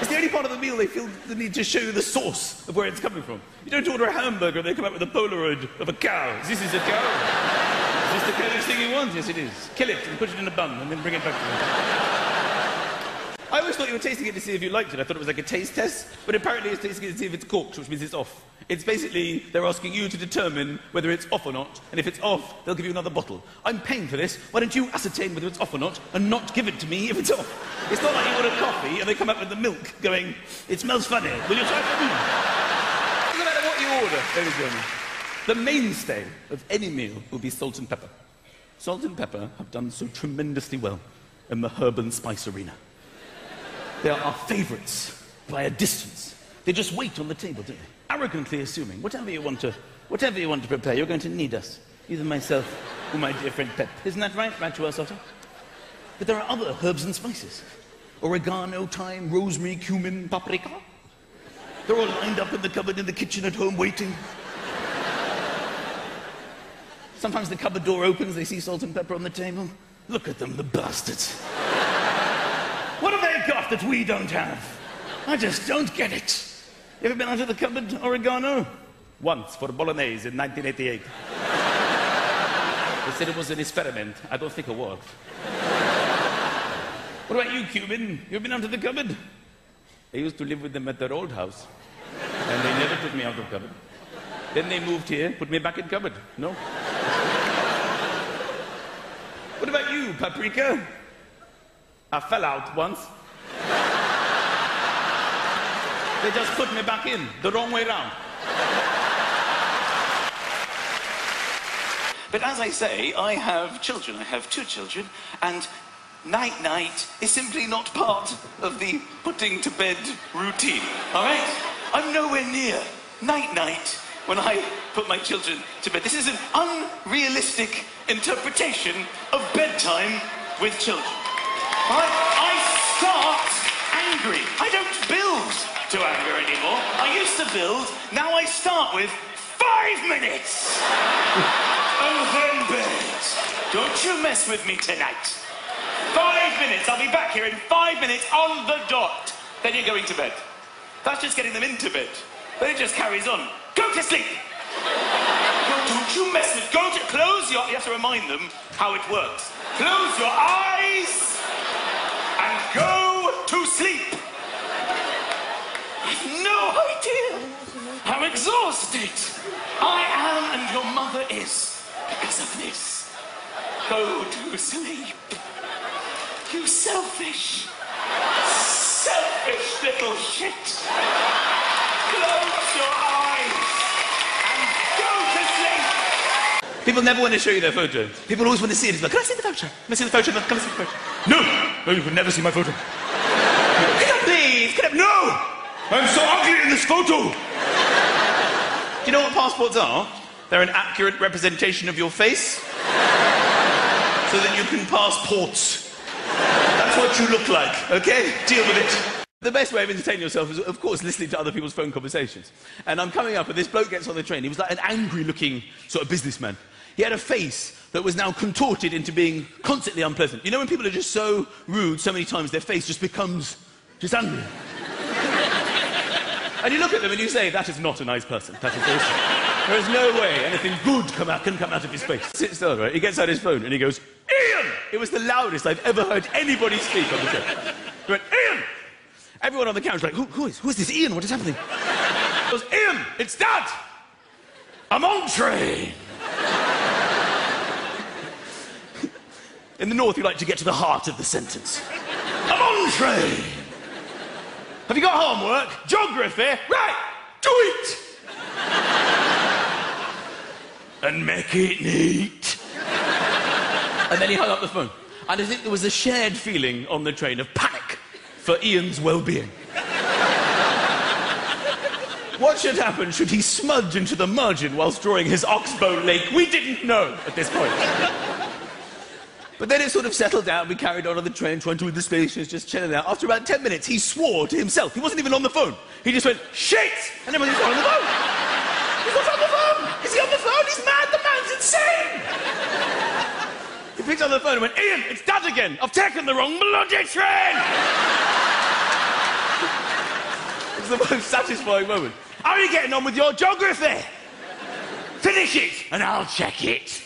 It's the only part of the meal they feel the need to show you the source of where it's coming from. You don't order a hamburger, they come out with a Polaroid of a cow. This is a cow. Is this the kind of thing you want? Yes, it is. Kill it and put it in a bun and then bring it back to me. I always thought you were tasting it to see if you liked it. I thought it was like a taste test, but apparently it's tasting it to see if it's corked, which means it's off. It's basically, they're asking you to determine whether it's off or not, and if it's off, they'll give you another bottle. I'm paying for this. Why don't you ascertain whether it's off or not, and not give it to me if it's off? It's not like you order coffee, and they come up with the milk, going, it smells funny. Will you try it? No matter what you order, ladies and gentlemen, the mainstay of any meal will be salt and pepper. Salt and pepper have done so tremendously well in the herb and spice arena. They are our favourites by a distance. They just wait on the table, don't they? Arrogantly assuming, whatever you want to prepare, you're going to need us. Either myself or my dear friend Pep. Isn't that right, Rachel Sotter? But there are other herbs and spices. Oregano, thyme, rosemary, cumin, paprika. They're all lined up in the cupboard in the kitchen at home waiting. Sometimes the cupboard door opens, they see salt and pepper on the table. Look at them, the bastards. What have they got that we don't have? I just don't get it. You ever been out of the cupboard, oregano? Once, for bolognese in 1988. They said it was an experiment. I don't think it worked. What about you, cumin? You ever been out of the cupboard? I used to live with them at their old house. And they never took me out of cupboard. Then they moved here, put me back in cupboard. No. What about you, paprika? I fell out once. They just put me back in, the wrong way round. But as I say, I have children. I have 2 children, and night-night is simply not part of the putting to bed routine, all right? I'm nowhere near night-night when I put my children to bed. This is an unrealistic interpretation of bedtime with children. I start angry. I don't build to anger anymore. I used to build, now I start with 5 minutes. And then bed. Don't you mess with me tonight. 5 minutes. I'll be back here in 5 minutes on the dot. Then you're going to bed. That's just getting them into bed. Then it just carries on. Go to sleep. Don't you mess with... Go to... Close your... You have to remind them how it works. Close your eyes and go to sleep. I have no idea how exhausted I am and your mother is because of this. Go to sleep. You selfish little shit. Close your eyes and go to sleep. People never want to show you their photo. People always want to see it. It's like, can I see the photo? Can I see the photo? Come see the photo. No, you can never see my photo. Can I please? Can I? No! I'm so ugly in this photo! Do you know what passports are? They're an accurate representation of your face, so that you can pass ports. That's what you look like, okay? Deal with it. The best way of entertaining yourself is, of course, listening to other people's phone conversations. And I'm coming up, and this bloke gets on the train. He was like an angry-looking sort of businessman. He had a face that was now contorted into being constantly unpleasant. You know when people are just so rude so many times, their face just becomes just angry. And you look at them and you say, that is not a nice person. That is awesome. There is no way anything good can come out of his face. Sit still, right? He gets out his phone and he goes, Ian! It was the loudest I've ever heard anybody speak on the show. He went, Ian! Everyone on the couch was like, who is this Ian? What is happening? He goes, Ian, it's Dad! I'm on train! In the north, you like to get to the heart of the sentence. I'm on train! Have you got homework? Geography? Right! Do it! And make it neat. And then he hung up the phone. And I think there was a shared feeling on the train of panic for Ian's well-being. What should happen should he smudge into the margin whilst drawing his oxbow lake? We didn't know at this point. But then it sort of settled down. We carried on the train, trying to read the stations, just chilling out. After about 10 minutes, he swore to himself. He wasn't even on the phone. He just went, shit! And everyone was on the phone. He's not on the phone! Is he on the phone? He's mad! The man's insane! He picked up the phone and went, Ian, it's Dad again! I've taken the wrong bloody train! It's the most satisfying moment. How are you getting on with your geography? Finish it, and I'll check it.